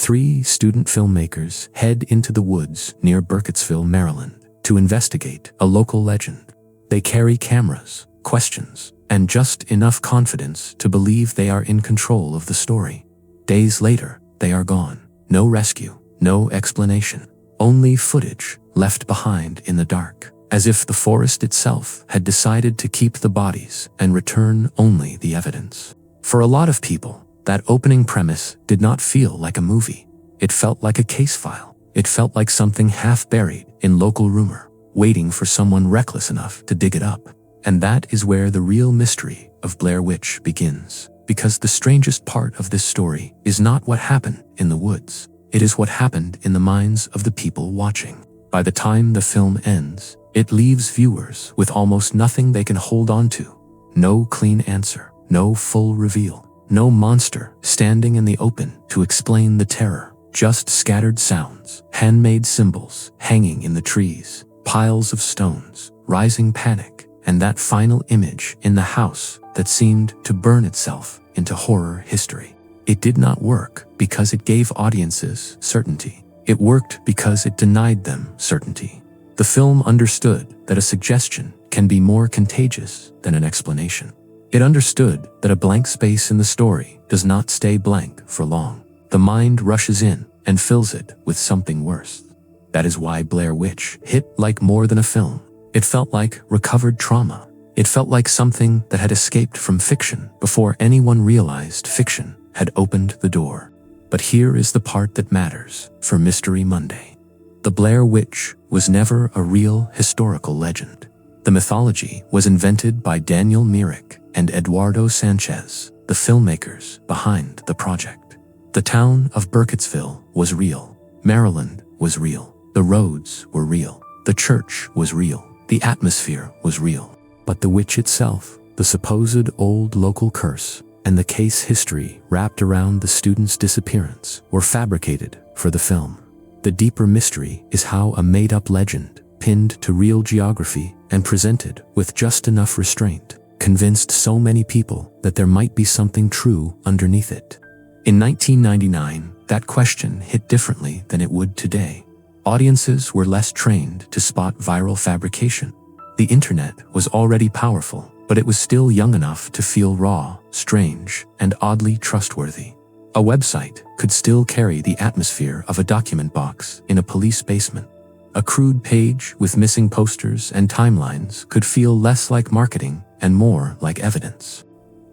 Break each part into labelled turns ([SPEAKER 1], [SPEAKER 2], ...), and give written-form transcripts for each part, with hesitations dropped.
[SPEAKER 1] 3 student filmmakers head into the woods near Burkittsville, Maryland, to investigate a local legend. They carry cameras, questions, and just enough confidence to believe they are in control of the story. Days later, they are gone. No rescue, no explanation. Only footage left behind in the dark, as if the forest itself had decided to keep the bodies and return only the evidence. For a lot of people, that opening premise did not feel like a movie. It felt like a case file. It felt like something half buried in local rumor, waiting for someone reckless enough to dig it up. And that is where the real mystery of Blair Witch begins. Because the strangest part of this story is not what happened in the woods. It is what happened in the minds of the people watching. By the time the film ends, it leaves viewers with almost nothing they can hold on to. No clean answer, no full reveal, no monster standing in the open to explain the terror. Just scattered sounds, handmade symbols hanging in the trees, piles of stones, rising panic, and that final image in the house that seemed to burn itself into horror history. It did not work because it gave audiences certainty. It worked because it denied them certainty. The film understood that a suggestion can be more contagious than an explanation. It understood that a blank space in the story does not stay blank for long. The mind rushes in and fills it with something worse. That is why Blair Witch hit like more than a film. It felt like recovered trauma. It felt like something that had escaped from fiction before anyone realized fiction had opened the door. But here is the part that matters for Mystery Monday. The Blair Witch was never a real historical legend. The mythology was invented by Daniel Myrick and Eduardo Sanchez, the filmmakers behind the project. The town of Burkittsville was real. Maryland was real. The roads were real. The church was real. The atmosphere was real. But the witch itself, the supposed old local curse, and the case history wrapped around the student's disappearance were fabricated for the film. The deeper mystery is how a made-up legend, pinned to real geography and presented with just enough restraint, convinced so many people that there might be something true underneath it. In 1999, that question hit differently than it would today. Audiences were less trained to spot viral fabrication. The internet was already powerful, but it was still young enough to feel raw, strange, and oddly trustworthy. A website could still carry the atmosphere of a document box in a police basement. A crude page with missing posters and timelines could feel less like marketing and more like evidence.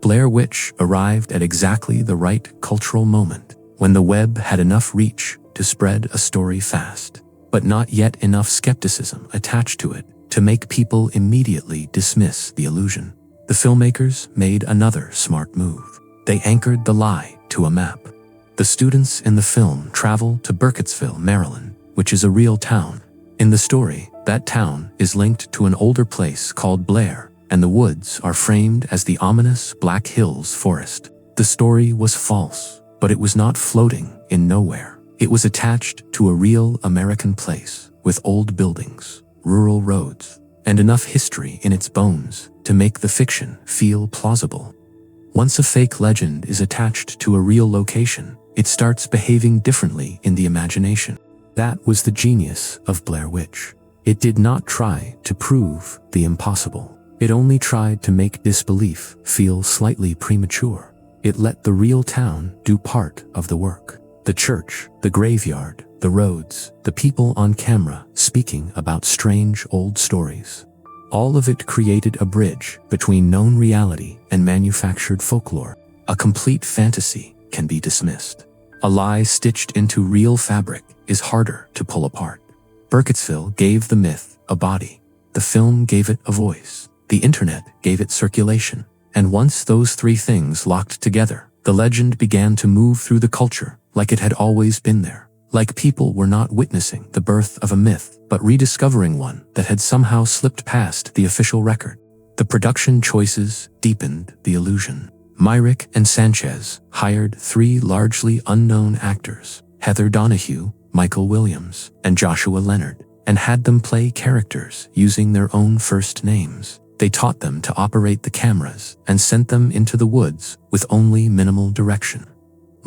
[SPEAKER 1] Blair Witch arrived at exactly the right cultural moment, when the web had enough reach to spread a story fast, but not yet enough skepticism attached to it to make people immediately dismiss the illusion. The filmmakers made another smart move. They anchored the lie to a map. The students in the film travel to Burkittsville, Maryland, which is a real town. In the story, that town is linked to an older place called Blair, and the woods are framed as the ominous Black Hills forest. The story was false, but it was not floating in nowhere. It was attached to a real American place with old buildings, rural roads, and enough history in its bones to make the fiction feel plausible. Once a fake legend is attached to a real location, it starts behaving differently in the imagination. That was the genius of Blair Witch. It did not try to prove the impossible. It only tried to make disbelief feel slightly premature. It let the real town do part of the work. The church, the graveyard, the roads, the people on camera speaking about strange old stories. All of it created a bridge between known reality and manufactured folklore. A complete fantasy can be dismissed. A lie stitched into real fabric is harder to pull apart. Burkittsville gave the myth a body. The film gave it a voice. The internet gave it circulation. And once those three things locked together, the legend began to move through the culture like it had always been there. Like people were not witnessing the birth of a myth, but rediscovering one that had somehow slipped past the official record. The production choices deepened the illusion. Myrick and Sanchez hired 3 largely unknown actors, Heather Donahue, Michael Williams, and Joshua Leonard, and had them play characters using their own first names. They taught them to operate the cameras and sent them into the woods with only minimal direction.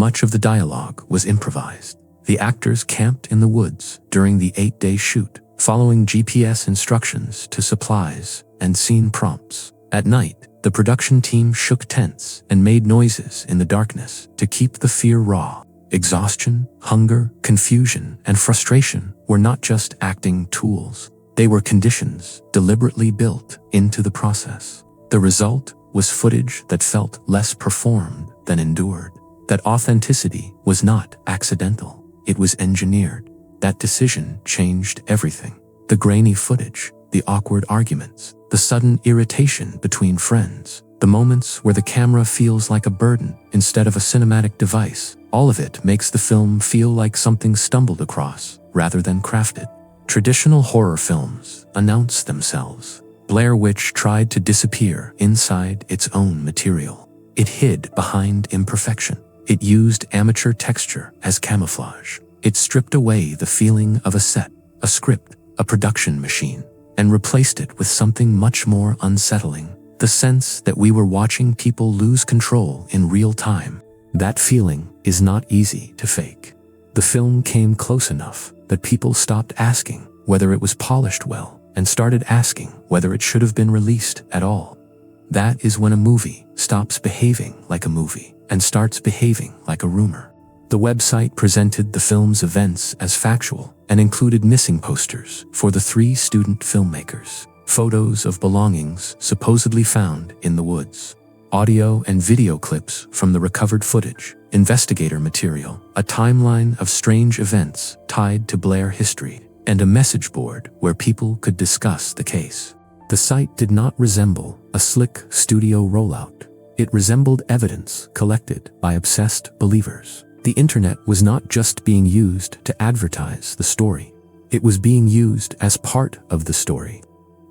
[SPEAKER 1] Much of the dialogue was improvised. The actors camped in the woods during the 8-day shoot, following GPS instructions to supplies and scene prompts. At night, the production team shook tents and made noises in the darkness to keep the fear raw. Exhaustion, hunger, confusion, and frustration were not just acting tools. They were conditions deliberately built into the process. The result was footage that felt less performed than endured. That authenticity was not accidental. It was engineered. That decision changed everything. The grainy footage, the awkward arguments, the sudden irritation between friends, the moments where the camera feels like a burden instead of a cinematic device, all of it makes the film feel like something stumbled across rather than crafted. Traditional horror films announce themselves. Blair Witch tried to disappear inside its own material. It hid behind imperfection. It used amateur texture as camouflage. It stripped away the feeling of a set, a script, a production machine, and replaced it with something much more unsettling. The sense that we were watching people lose control in real time. That feeling is not easy to fake. The film came close enough that people stopped asking whether it was polished well and started asking whether it should have been released at all. That is when a movie stops behaving like a movie and starts behaving like a rumor. The website presented the film's events as factual and included missing posters for the 3 student filmmakers, photos of belongings supposedly found in the woods, audio and video clips from the recovered footage, investigator material, a timeline of strange events tied to Blair history, and a message board where people could discuss the case. The site did not resemble a slick studio rollout. It resembled evidence collected by obsessed believers. The internet was not just being used to advertise the story. It was being used as part of the story.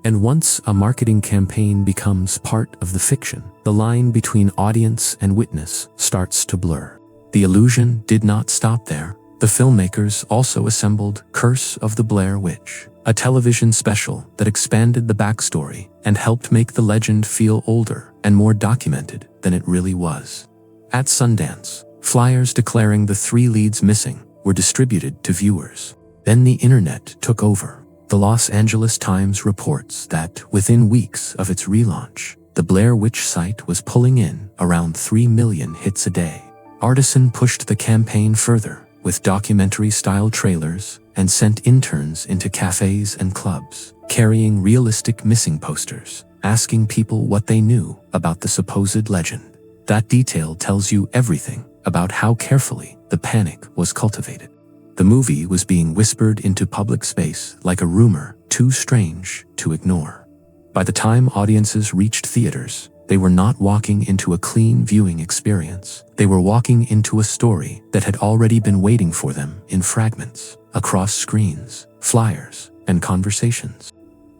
[SPEAKER 1] And once a marketing campaign becomes part of the fiction, the line between audience and witness starts to blur. The illusion did not stop there. The filmmakers also assembled Curse of the Blair Witch, a television special that expanded the backstory and helped make the legend feel older and more documented than it really was. At Sundance, flyers declaring the 3 leads missing were distributed to viewers. Then the internet took over. The Los Angeles Times reports that within weeks of its relaunch, the Blair Witch site was pulling in around 3 million hits a day. Artisan pushed the campaign further with documentary-style trailers and sent interns into cafes and clubs, carrying realistic missing posters, asking people what they knew about the supposed legend. That detail tells you everything about how carefully the panic was cultivated. The movie was being whispered into public space like a rumor too strange to ignore. By the time audiences reached theaters, they were not walking into a clean viewing experience. They were walking into a story that had already been waiting for them in fragments, across screens, flyers, and conversations.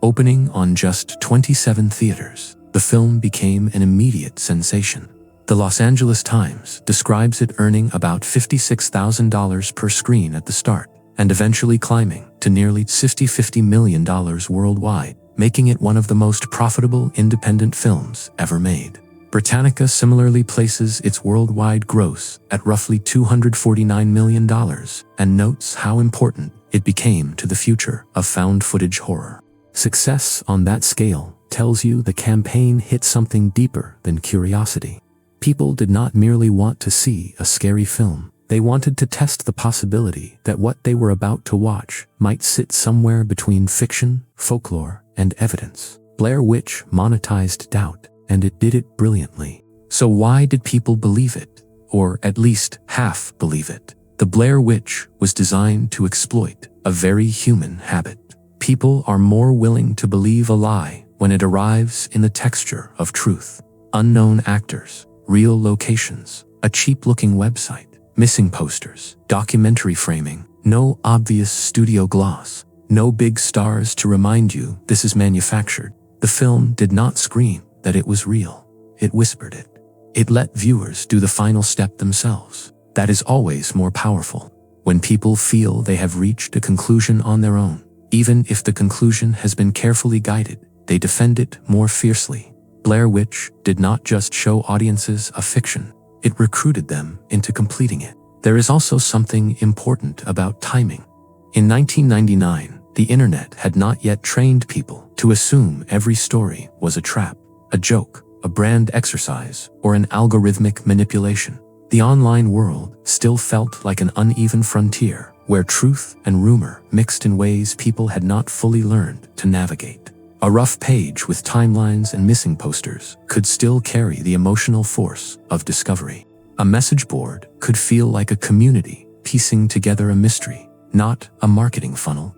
[SPEAKER 1] Opening on just 27 theaters, the film became an immediate sensation. The Los Angeles Times describes it earning about $56,000 per screen at the start, and eventually climbing to nearly $50 million worldwide, making it one of the most profitable independent films ever made. Britannica similarly places its worldwide gross at roughly $249 million and notes how important it became to the future of found footage horror. Success on that scale tells you the campaign hit something deeper than curiosity. People did not merely want to see a scary film. They wanted to test the possibility that what they were about to watch might sit somewhere between fiction, folklore, and evidence. Blair Witch monetized doubt, and it did it brilliantly. So why did people believe it? Or at least half believe it? The Blair Witch was designed to exploit a very human habit. People are more willing to believe a lie when it arrives in the texture of truth. Unknown actors, real locations, a cheap-looking website, missing posters, documentary framing, no obvious studio gloss, no big stars to remind you this is manufactured. The film did not scream that it was real. It whispered it. It let viewers do the final step themselves. That is always more powerful. When people feel they have reached a conclusion on their own, even if the conclusion has been carefully guided, they defend it more fiercely. Blair Witch did not just show audiences a fiction. it recruited them into completing it. There is also something important about timing. In 1999, the internet had not yet trained people to assume every story was a trap, a joke, a brand exercise, or an algorithmic manipulation. The online world still felt like an uneven frontier where truth and rumor mixed in ways people had not fully learned to navigate. A rough page with timelines and missing posters could still carry the emotional force of discovery. A message board could feel like a community piecing together a mystery, not a marketing funnel.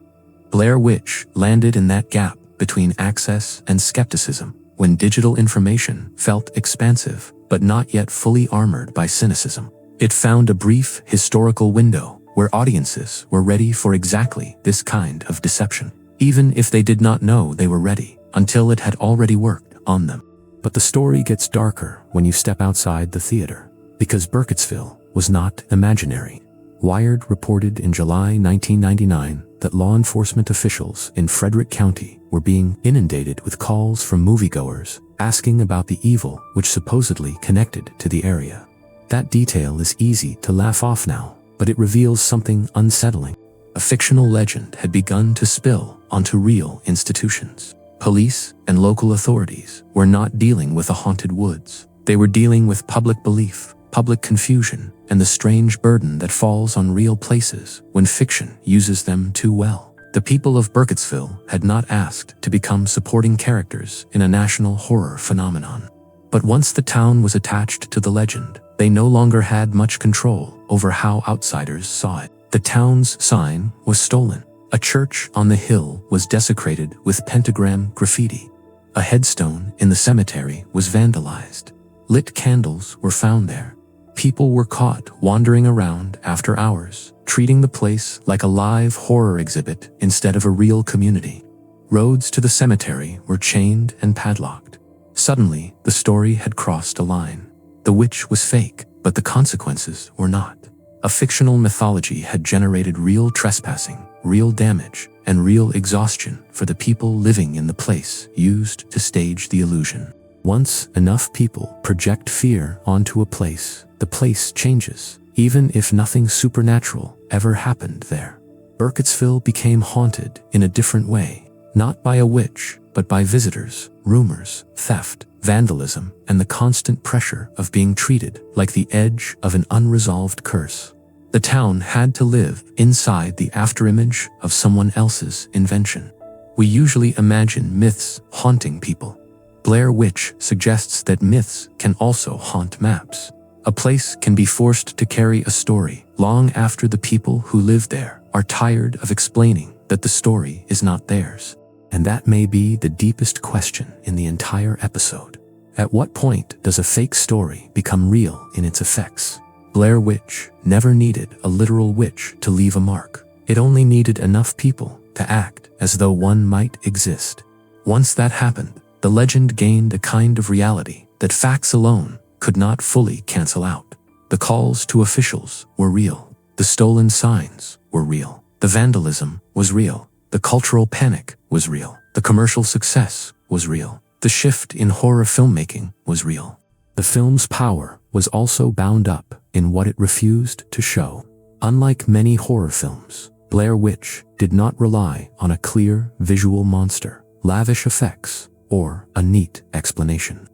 [SPEAKER 1] Blair Witch landed in that gap between access and skepticism, when digital information felt expansive but not yet fully armored by cynicism. It found a brief historical window where audiences were ready for exactly this kind of deception, even if they did not know they were ready until it had already worked on them. But the story gets darker when you step outside the theater, because Burkittsville was not imaginary. Wired reported in July 1999 that law enforcement officials in Frederick County were being inundated with calls from moviegoers asking about the evil which supposedly connected to the area. That detail is easy to laugh off now, but it reveals something unsettling. A fictional legend had begun to spill onto real institutions. Police and local authorities were not dealing with a haunted woods. They were dealing with public belief, public confusion, and the strange burden that falls on real places when fiction uses them too well. The people of Burkittsville had not asked to become supporting characters in a national horror phenomenon. But once the town was attached to the legend, they no longer had much control over how outsiders saw it. The town's sign was stolen. A church on the hill was desecrated with pentagram graffiti. A headstone in the cemetery was vandalized. Lit candles were found there. People were caught wandering around after hours, treating the place like a live horror exhibit instead of a real community. Roads to the cemetery were chained and padlocked. Suddenly, the story had crossed a line. The witch was fake, but the consequences were not. A fictional mythology had generated real trespassing, real damage, and real exhaustion for the people living in the place used to stage the illusion. Once enough people project fear onto a place, the place changes, even if nothing supernatural ever happened there. Burkittsville became haunted in a different way, not by a witch, but by visitors, rumors, theft, vandalism, and the constant pressure of being treated like the edge of an unresolved curse. The town had to live inside the afterimage of someone else's invention. We usually imagine myths haunting people. Blair Witch suggests that myths can also haunt maps. A place can be forced to carry a story long after the people who live there are tired of explaining that the story is not theirs. And that may be the deepest question in the entire episode. At what point does a fake story become real in its effects? Blair Witch never needed a literal witch to leave a mark. It only needed enough people to act as though one might exist. Once that happened, the legend gained a kind of reality that facts alone could not fully cancel out. The calls to officials were real. The stolen signs were real. The vandalism was real. The cultural panic was real. The commercial success was real. The shift in horror filmmaking was real. The film's power was also bound up in what it refused to show. Unlike many horror films, Blair Witch did not rely on a clear visual monster, lavish effects, or a neat explanation.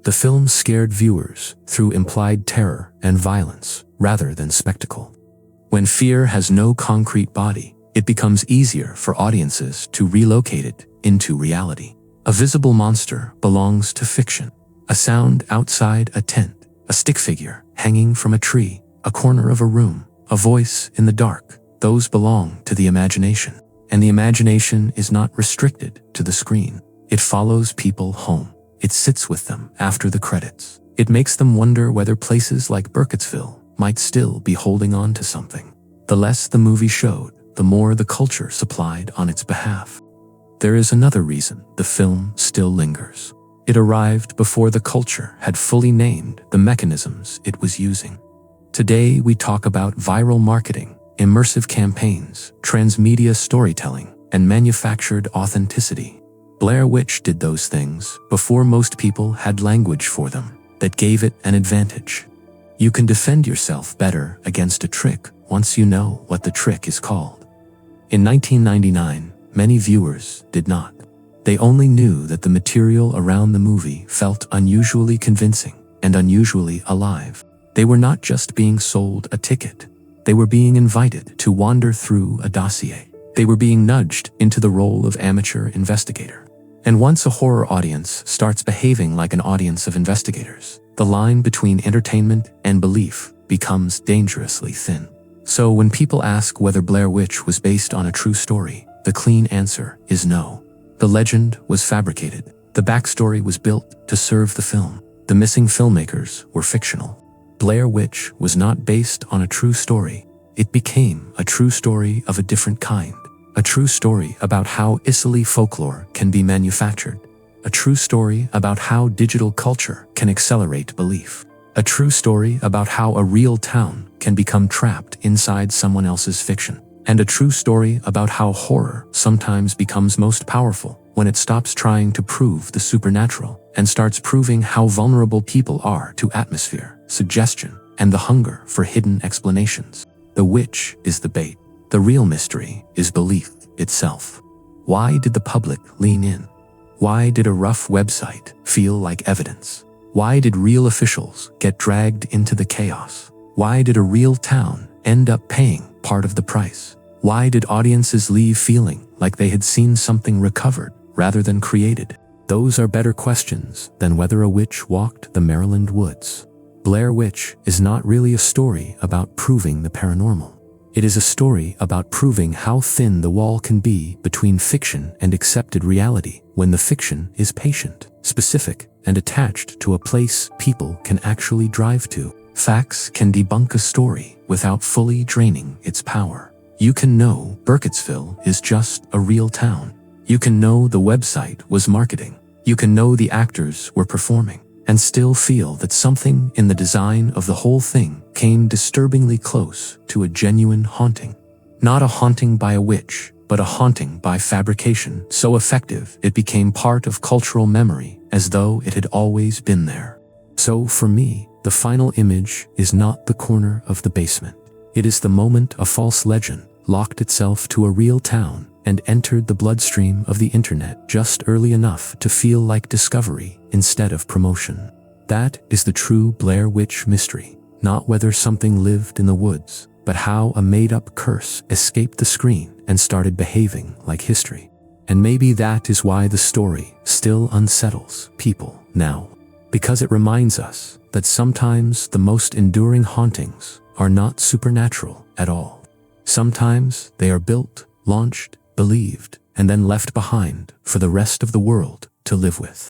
[SPEAKER 1] The film scared viewers through implied terror and violence rather than spectacle. When fear has no concrete body, it becomes easier for audiences to relocate it into reality. A visible monster belongs to fiction. A sound outside a tent, a stick figure hanging from a tree, a corner of a room, a voice in the dark, those belong to the imagination. And the imagination is not restricted to the screen. It follows people home. It sits with them after the credits. It makes them wonder whether places like Burkittsville might still be holding on to something. The less the movie showed, the more the culture supplied on its behalf. There is another reason the film still lingers. It arrived before the culture had fully named the mechanisms it was using. Today we talk about viral marketing, immersive campaigns, transmedia storytelling, and manufactured authenticity. Blair Witch did those things before most people had language for them that gave it an advantage. You can defend yourself better against a trick once you know what the trick is called. In 1999, many viewers did not. They only knew that the material around the movie felt unusually convincing and unusually alive. They were not just being sold a ticket. They were being invited to wander through a dossier. They were being nudged into the role of amateur investigator. And once a horror audience starts behaving like an audience of investigators, the line between entertainment and belief becomes dangerously thin. So when people ask whether Blair Witch was based on a true story, the clean answer is no. The legend was fabricated. The backstory was built to serve the film. The missing filmmakers were fictional. Blair Witch was not based on a true story. It became a true story of a different kind. A true story about how Italy folklore can be manufactured. A true story about how digital culture can accelerate belief. A true story about how a real town can become trapped inside someone else's fiction. And a true story about how horror sometimes becomes most powerful when it stops trying to prove the supernatural and starts proving how vulnerable people are to atmosphere, suggestion, and the hunger for hidden explanations. The witch is the bait. The real mystery is belief itself. Why did the public lean in? Why did a rough website feel like evidence? Why did real officials get dragged into the chaos? Why did a real town end up paying part of the price? Why did audiences leave feeling like they had seen something recovered rather than created? Those are better questions than whether a witch walked the Maryland woods. Blair Witch is not really a story about proving the paranormal. It is a story about proving how thin the wall can be between fiction and accepted reality when the fiction is patient, specific, and attached to a place people can actually drive to. Facts can debunk a story without fully draining its power. You can know Burkittsville is just a real town. You can know the website was marketing. You can know the actors were performing, and still feel that something in the design of the whole thing came disturbingly close to a genuine haunting. Not a haunting by a witch, but a haunting by fabrication so effective it became part of cultural memory as though it had always been there. So for me, the final image is not the corner of the basement. It is the moment a false legend locked itself to a real town and entered the bloodstream of the internet just early enough to feel like discovery instead of promotion. That is the true Blair Witch mystery, not whether something lived in the woods, but how a made-up curse escaped the screen and started behaving like history. And maybe that is why the story still unsettles people now, because it reminds us that sometimes the most enduring hauntings are not supernatural at all. Sometimes they are built, launched, believed, and then left behind for the rest of the world to live with.